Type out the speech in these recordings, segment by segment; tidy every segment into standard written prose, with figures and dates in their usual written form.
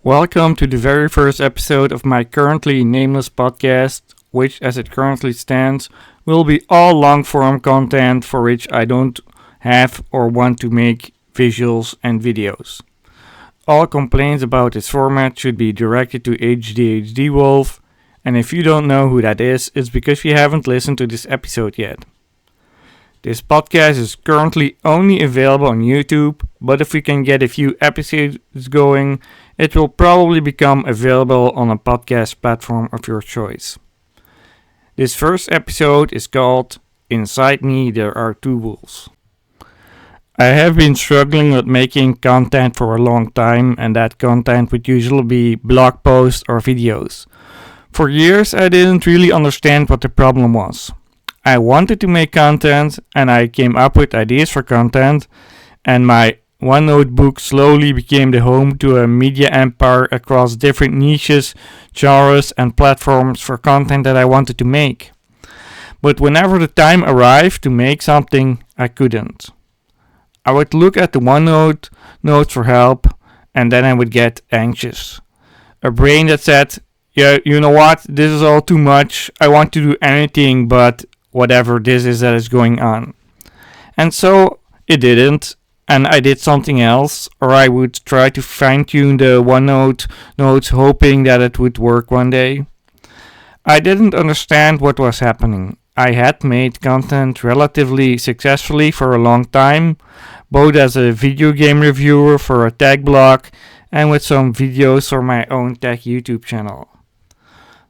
Welcome to the very first episode of my currently nameless podcast, which, as it currently stands, will be all long form content for which I don't have or want to make visuals and videos. All complaints about this format should be directed to ADHD Wolf, and if you don't know who that is, it's because you haven't listened to this episode yet. This podcast is currently only available on YouTube, but if we can get a few episodes going, it will probably become available on a podcast platform of your choice. This first episode is called Inside Me There Are Two Wolves. I have been struggling with making content for a long time, and that content would usually be blog posts or videos. For years I didn't really understand what the problem was. I wanted to make content and I came up with ideas for content, and my OneNote book slowly became the home to a media empire across different niches, genres and platforms for content that I wanted to make. But whenever the time arrived to make something, I couldn't. I would look at the OneNote notes for help, and then I would get anxious. A brain that said, yeah, you know what, this is all too much, I want to do anything but whatever this is that is going on. And so it didn't, and I did something else, or I would try to fine-tune the OneNote notes hoping that it would work one day. I didn't understand what was happening. I had made content relatively successfully for a long time, both as a video game reviewer for a tech blog and with some videos for my own tech YouTube channel.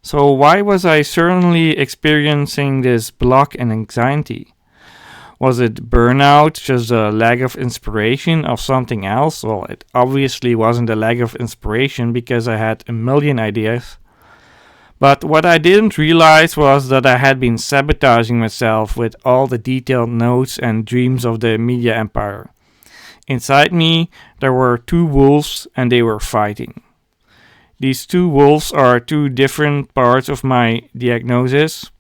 So why was I certainly experiencing this block and anxiety? Was it burnout, just a lack of inspiration of something else? Well, it obviously wasn't a lack of inspiration because I had a million ideas. But what I didn't realize was that I had been sabotaging myself with all the detailed notes and dreams of the media empire. Inside me, there were two wolves and they were fighting. These two wolves are two different parts of my diagnosis.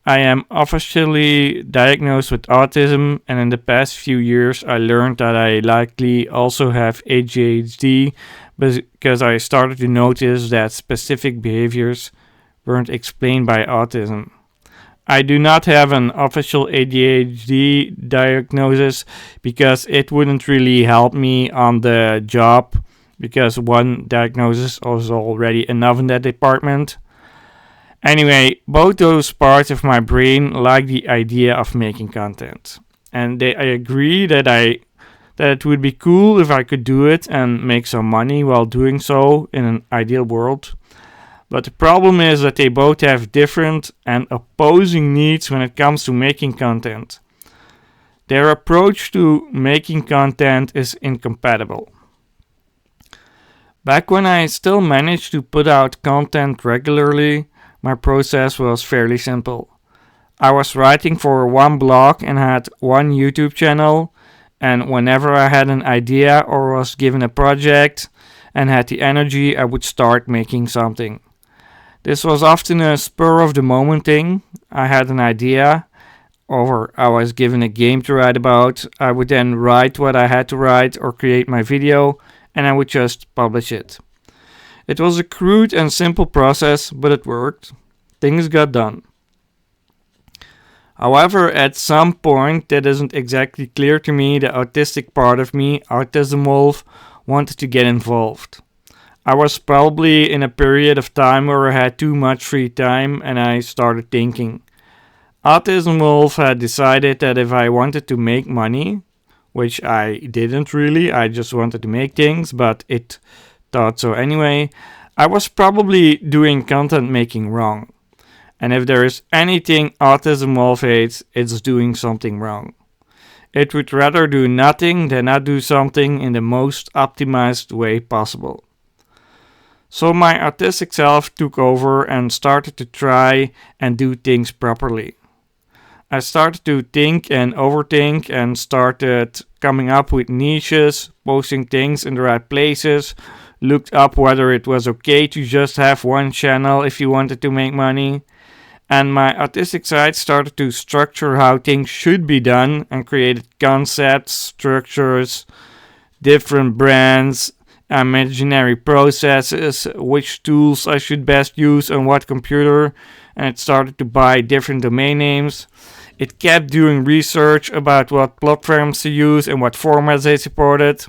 I am officially diagnosed with autism, and in the past few years I learned that I likely also have ADHD because I started to notice that specific behaviors weren't explained by autism. I do not have an official ADHD diagnosis because it wouldn't really help me on the job, because one diagnosis was already enough in that department. Anyway, both those parts of my brain like the idea of making content, and I agree that it would be cool if I could do it and make some money while doing so in an ideal world. But the problem is that they both have different and opposing needs when it comes to making content. Their approach to making content is incompatible. Back when I still managed to put out content regularly, my process was fairly simple. I was writing for one blog and had one YouTube channel, and whenever I had an idea or was given a project and had the energy, I would start making something. This was often a spur of the moment thing. I had an idea, or I was given a game to write about. I would then write what I had to write or create my video, and I would just publish it. It was a crude and simple process, but it worked. Things got done. However, at some point that isn't exactly clear to me, the autistic part of me, Autism Wolf, wanted to get involved. I was probably in a period of time where I had too much free time, and I started thinking. Autism Wolf had decided that if I wanted to make money, which I didn't really, I just wanted to make things, but it thought so anyway, I was probably doing content making wrong. And if there is anything Autism Wolf hates, it's doing something wrong. It would rather do nothing than not do something in the most optimized way possible. So my autistic self took over and started to try and do things properly. I started to think and overthink and started coming up with niches, posting things in the right places, looked up whether it was okay to just have one channel if you wanted to make money, and my autistic side started to structure how things should be done and created concepts, structures, different brands, imaginary processes, which tools I should best use on what computer, and it started to buy different domain names. It kept doing research about what platforms to use and what formats they supported,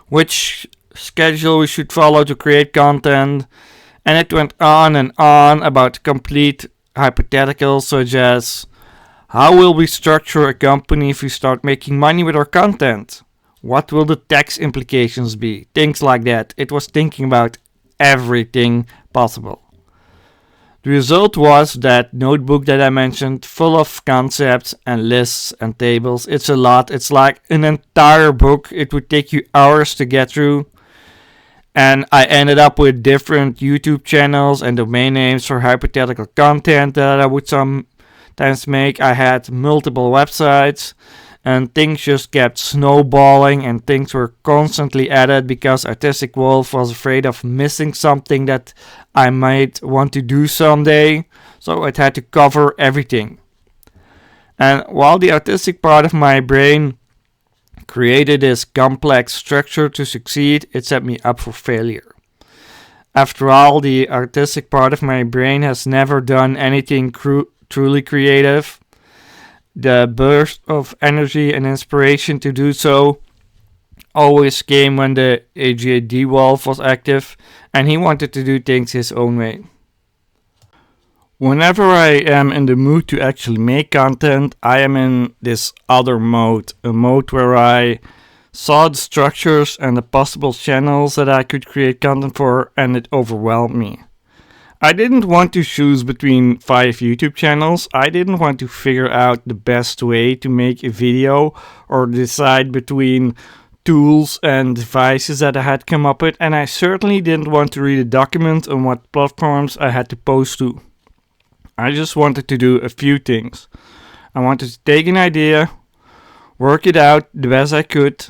which schedule we should follow to create content, and it went on and on about complete hypotheticals such as how will we structure a company if we start making money with our content? What will the tax implications be? Things like that. It was thinking about everything possible. The result was that notebook that I mentioned, full of concepts and lists and tables. It's a lot. It's like an entire book. It would take you hours to get through. And I ended up with different YouTube channels and domain names for hypothetical content that I would sometimes make. I had multiple websites. And things just kept snowballing and things were constantly added because Artistic Wolf was afraid of missing something that I might want to do someday. So it had to cover everything. And while the artistic part of my brain created this complex structure to succeed, it set me up for failure. After all, the artistic part of my brain has never done anything truly creative. The burst of energy and inspiration to do so always came when the ADHD wolf was active and he wanted to do things his own way. Whenever I am in the mood to actually make content, I am in this other mode, a mode where I saw the structures and the possible channels that I could create content for, and it overwhelmed me. I didn't want to choose between 5 YouTube channels. I didn't want to figure out the best way to make a video or decide between tools and devices that I had come up with, and I certainly didn't want to read a document on what platforms I had to post to. I just wanted to do a few things. I wanted to take an idea, work it out the best I could,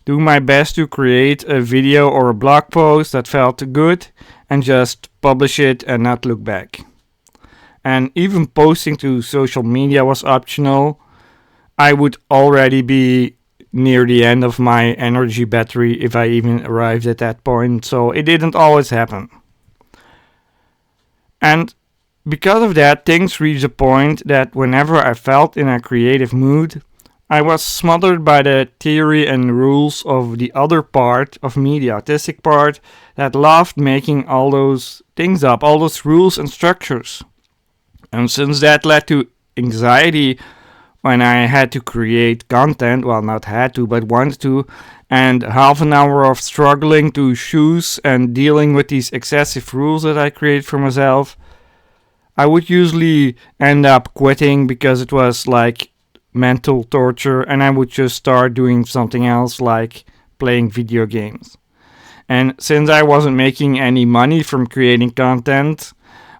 do my best to create a video or a blog post that felt good, and just publish it and not look back. And even posting to social media was optional. I would already be near the end of my energy battery if I even arrived at that point, so it didn't always happen. And because of that, things reached a point that whenever I felt in a creative mood, I was smothered by the theory and rules of the other part of me, the artistic part, that loved making all those things up, all those rules and structures. And since that led to anxiety when I had to create content, well, not had to, but wanted to, and half an hour of struggling to choose and dealing with these excessive rules that I create for myself, I would usually end up quitting because it was like mental torture, and I would just start doing something else like playing video games. And since I wasn't making any money from creating content,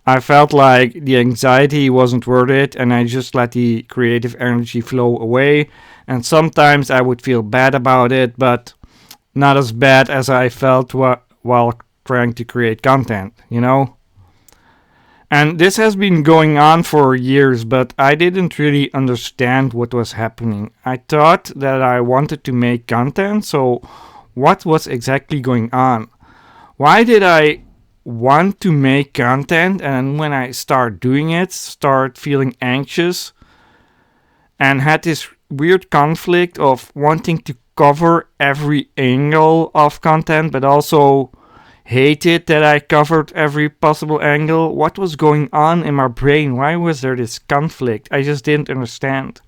I felt like the anxiety wasn't worth it, and I just let the creative energy flow away. And sometimes I would feel bad about it, but not as bad as I felt while trying to create content, you know? And this has been going on for years, but I didn't really understand what was happening. I thought that I wanted to make content, so what was exactly going on? Why did I want to make content, and when I start doing it, start feeling anxious and had this weird conflict of wanting to cover every angle of content, but also hated that I covered every possible angle? What was going on in my brain? Why was there this conflict? I just didn't understand.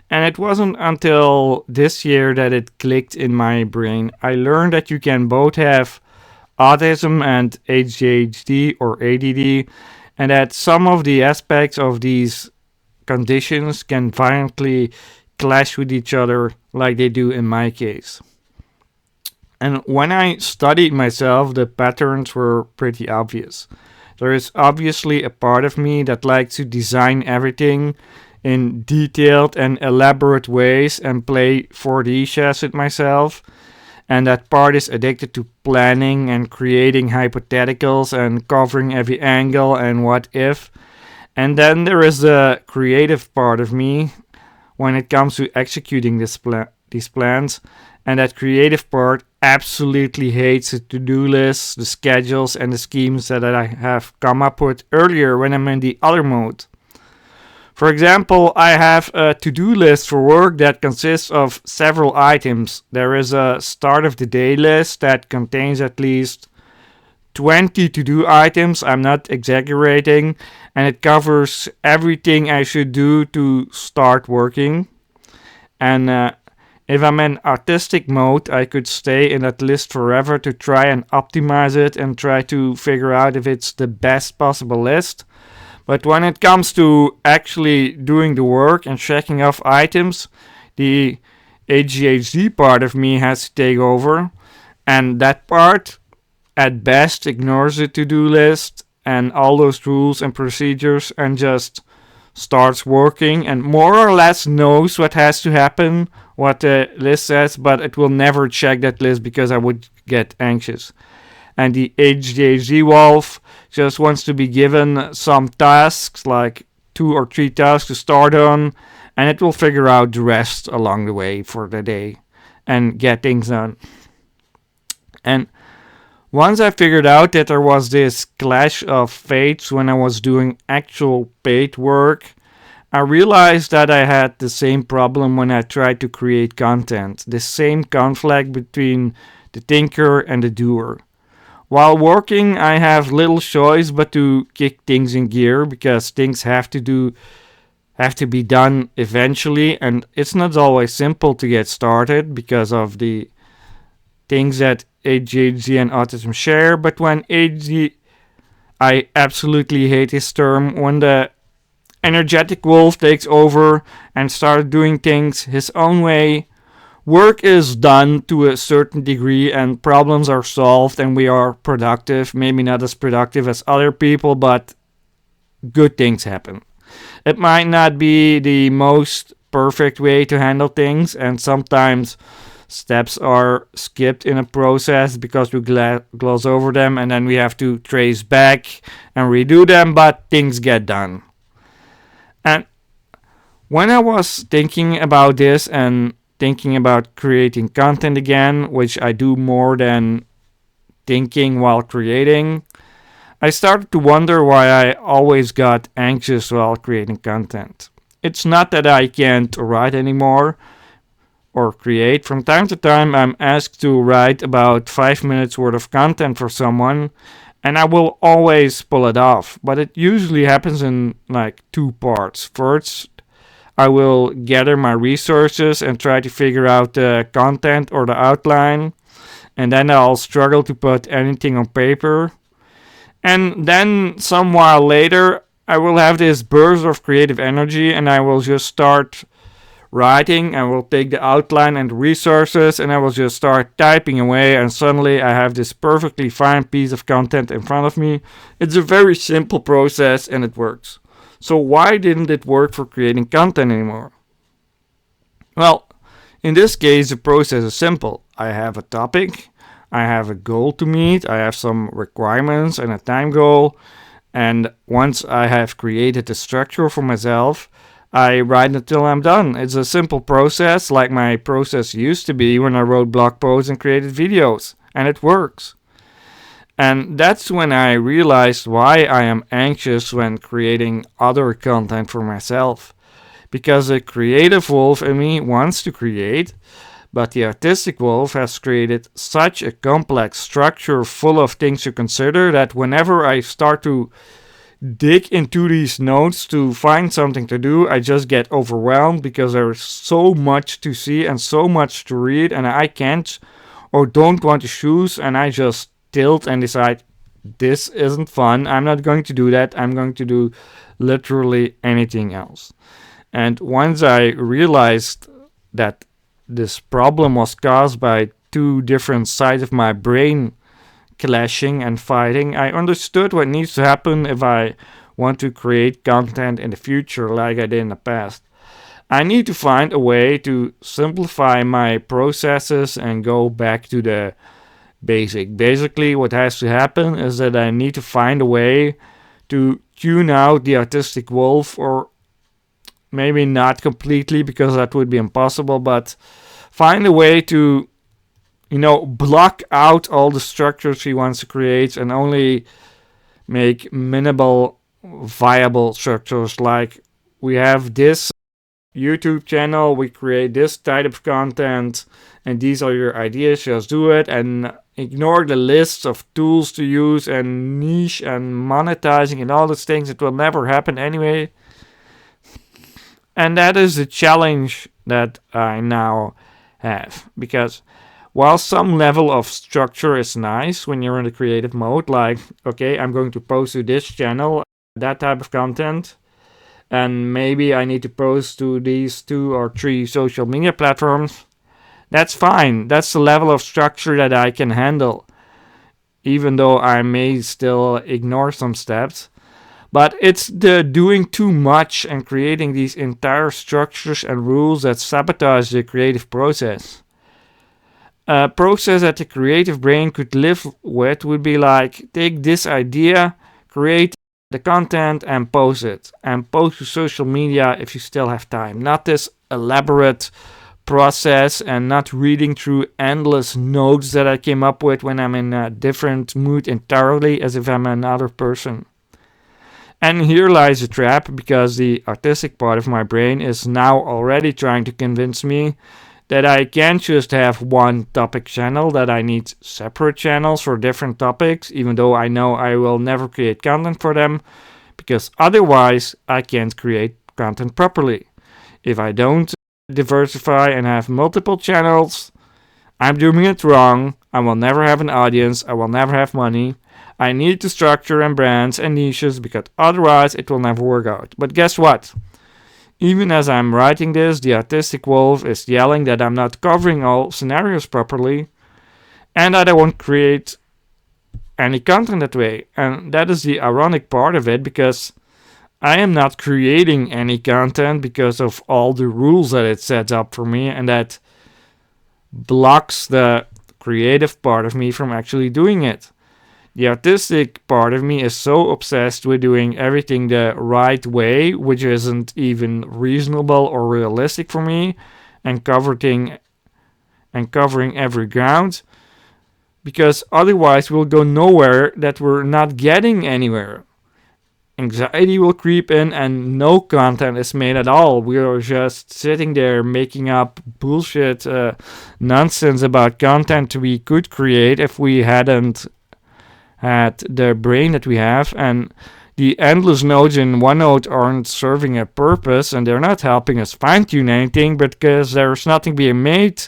And it wasn't until this year that it clicked in my brain. I learned that you can both have autism and ADHD or ADD, and that some of the aspects of these conditions can violently clash with each other like they do in my case. And when I studied myself, the patterns were pretty obvious. There is obviously a part of me that likes to design everything in detailed and elaborate ways and play 4D chess with myself. And that part is addicted to planning and creating hypotheticals and covering every angle and what if. And then there is the creative part of me when it comes to executing this these plans, and that creative part absolutely hates the to-do lists, the schedules, and the schemes that I have come up with earlier when I'm in the other mode. For example, I have a to-do list for work that consists of several items. There is a start of the day list that contains at least 20 to-do items, I'm not exaggerating, and it covers everything I should do to start working. And if I'm in artistic mode, I could stay in that list forever to try and optimize it and try to figure out if it's the best possible list. But when it comes to actually doing the work and checking off items, the ADHD part of me has to take over, and that part at best ignores the to-do list and all those rules and procedures and just starts working and more or less knows what has to happen, what the list says, but it will never check that list because I would get anxious. And the ADHD wolf just wants to be given some tasks, like 2 or 3 tasks to start on, and it will figure out the rest along the way for the day and get things done. And once I figured out that there was this clash of fates when I was doing actual paid work, I realized that I had the same problem when I tried to create content, the same conflict between the thinker and the doer. While working, I have little choice but to kick things in gear because things have to be done eventually, and it's not always simple to get started because of the things that ADHD and autism share. But when ADHD, I absolutely hate this term, when the energetic wolf takes over and starts doing things his own way, work is done to a certain degree and problems are solved and we are productive, maybe not as productive as other people, but good things happen. It might not be the most perfect way to handle things, and sometimes steps are skipped in a process because we gloss over them and then we have to trace back and redo them, but things get done. And when I was thinking about this and thinking about creating content again, which I do more than thinking while creating, I started to wonder why I always got anxious while creating content. It's not that I can't write anymore or create. From time to time I'm asked to write about 5 minutes worth of content for someone, and I will always pull it off, but it usually happens in like 2 parts. First, I will gather my resources and try to figure out the content or the outline, and then I'll struggle to put anything on paper. And then some while later, I will have this burst of creative energy and I will just start writing. I will take the outline and the resources and I will just start typing away, and suddenly I have this perfectly fine piece of content in front of me. It's a very simple process and it works. So why didn't it work for creating content anymore? Well, in this case, the process is simple. I have a topic, I have a goal to meet, I have some requirements and a time goal, and once I have created a structure for myself, I write until I'm done. It's a simple process, like my process used to be when I wrote blog posts and created videos, and it works. And that's when I realized why I am anxious when creating other content for myself. Because the creative wolf in me wants to create, but the artistic wolf has created such a complex structure full of things to consider that whenever I start to dig into these notes to find something to do, I just get overwhelmed because there's so much to see and so much to read, and I can't or don't want to choose, and I just tilt and decide this isn't fun. I'm not going to do that. I'm going to do literally anything else. And once I realized that this problem was caused by 2 different sides of my brain clashing and fighting, I understood what needs to happen if I want to create content in the future like I did in the past. I need to find a way to simplify my processes and go back to the basic. Basically, what has to happen is that I need to find a way to tune out the artistic wolf, or maybe not completely because that would be impossible, but find a way to, block out all the structures he wants to create and only make minimal viable structures. Like, we have this YouTube channel, we create this type of content, and these are your ideas, just do it, and ignore the lists of tools to use and niche and monetizing and all those things. It will never happen anyway. And that is the challenge that I now have, because while some level of structure is nice when you're in the creative mode, like, okay, I'm going to post to this channel, that type of content, and maybe I need to post to these 2 or 3 social media platforms, that's fine. That's the level of structure that I can handle, even though I may still ignore some steps. But it's the doing too much and creating these entire structures and rules that sabotage the creative process. A process that the creative brain could live with would be like, take this idea, create the content and post it. And post to social media if you still have time. Not this elaborate process, and not reading through endless notes that I came up with when I'm in a different mood entirely, as if I'm another person. And here lies the trap, because the artistic part of my brain is now already trying to convince me that I can't just have one topic channel, that I need separate channels for different topics, even though I know I will never create content for them, because otherwise I can't create content properly. If I don't diversify and have multiple channels, I'm doing it wrong. I will never have an audience. I will never have money. I need to structure and brands and niches, because otherwise it will never work out. But guess what? Even as I'm writing this, the artistic wolf is yelling that I'm not covering all scenarios properly, and that I won't create any content that way. And that is the ironic part of it, because I am not creating any content because of all the rules that it sets up for me, and that blocks the creative part of me from actually doing it. The artistic part of me is so obsessed with doing everything the right way, which isn't even reasonable or realistic for me, and covering every ground, because otherwise we'll go nowhere, that we're not getting anywhere. Anxiety will creep in and no content is made at all. We are just sitting there making up bullshit nonsense about content we could create if we hadn't had the brain that we have, and the endless nodes in OneNote aren't serving a purpose, and they're not helping us fine-tune anything, because there's nothing being made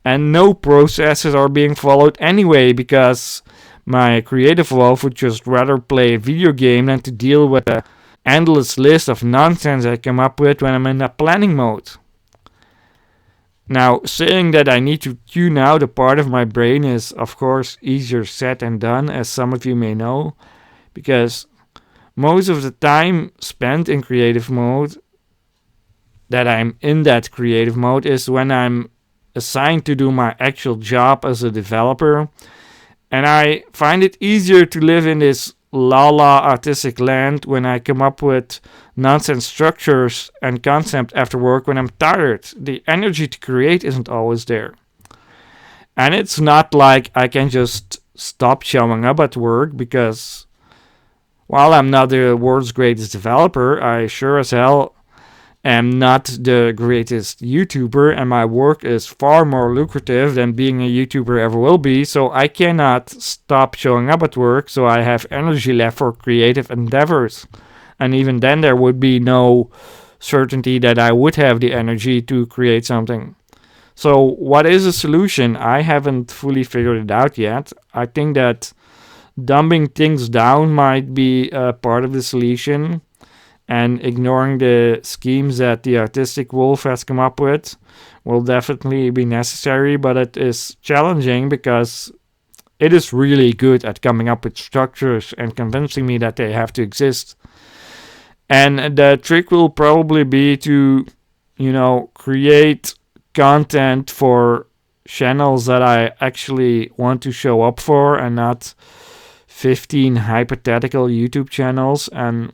and no processes are being followed anyway, because my creative wolf would just rather play a video game than to deal with the endless list of nonsense I come up with when I'm in a planning mode. Now, saying that I need to tune out a part of my brain is, of course, easier said than done, as some of you may know, because most of the time spent in creative mode, that I'm in that creative mode, is when I'm assigned to do my actual job as a developer, and I find it easier to live in this la artistic land when I come up with nonsense structures and concept after work when I'm tired. The energy to create isn't always there. And it's not like I can just stop showing up at work, because while I'm not the world's greatest developer, I sure as hell am not the greatest YouTuber, and my work is far more lucrative than being a YouTuber ever will be, so I cannot stop showing up at work, so I have energy left for creative endeavors. And even then there would be no certainty that I would have the energy to create something. So what is the solution? I haven't fully figured it out yet. I think that dumbing things down might be a part of the solution, and ignoring the schemes that the artistic wolf has come up with will definitely be necessary, but it is challenging because it is really good at coming up with structures and convincing me that they have to exist. And the trick will probably be to, create content for channels that I actually want to show up for, and not 15 hypothetical YouTube channels. And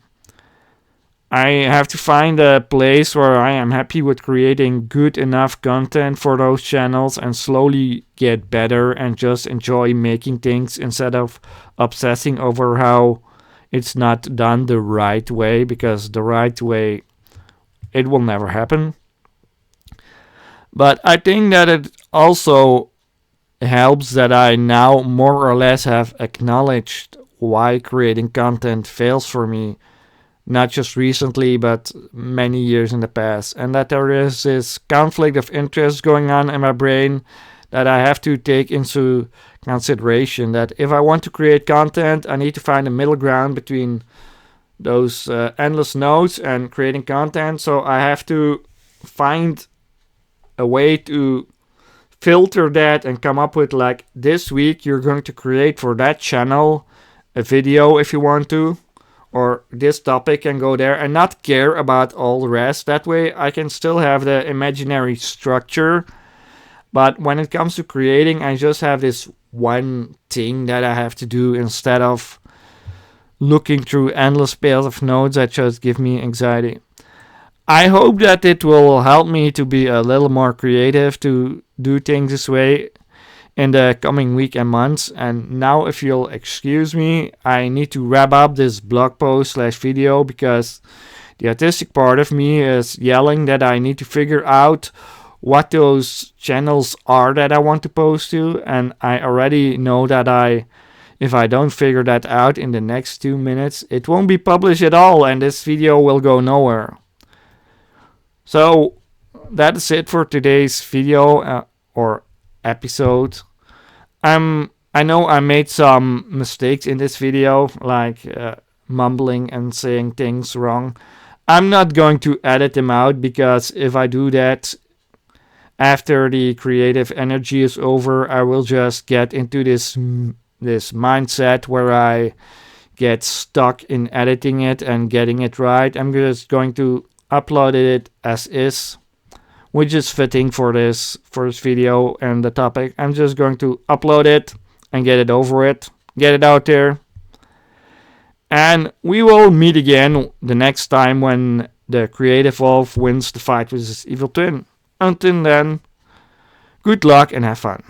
I have to find a place where I am happy with creating good enough content for those channels and slowly get better and just enjoy making things instead of obsessing over how it's not done the right way, because the right way, it will never happen. But I think that it also helps that I now more or less have acknowledged why creating content fails for me, not just recently, but many years in the past, and that there is this conflict of interest going on in my brain that I have to take into consideration. That if I want to create content, I need to find a middle ground between those endless nodes and creating content. So I have to find a way to filter that and come up with, like, this week you're going to create for that channel a video if you want to, or this topic, and go there and not care about all the rest. That way I can still have the imaginary structure, but when it comes to creating, I just have this one thing that I have to do instead of looking through endless piles of notes that just give me anxiety. I hope that it will help me to be a little more creative, to do things this way in the coming week and months. And now, if you'll excuse me, I need to wrap up this blog post slash video, because the autistic part of me is yelling that I need to figure out what those channels are that I want to post to. And I already know that if I don't figure that out in the next 2 minutes, it won't be published at all and this video will go nowhere. So that is it for today's video or episode. I know I made some mistakes in this video, like mumbling and saying things wrong. I'm not going to edit them out, because if I do that after the creative energy is over, I will just get into this mindset where I get stuck in editing it and getting it right. I'm just going to upload it as is, which is fitting for this video and the topic. I'm just going to upload it and get it over it, get it out there. And we will meet again the next time when the creative wolf wins the fight with his evil twin. Until then, good luck and have fun.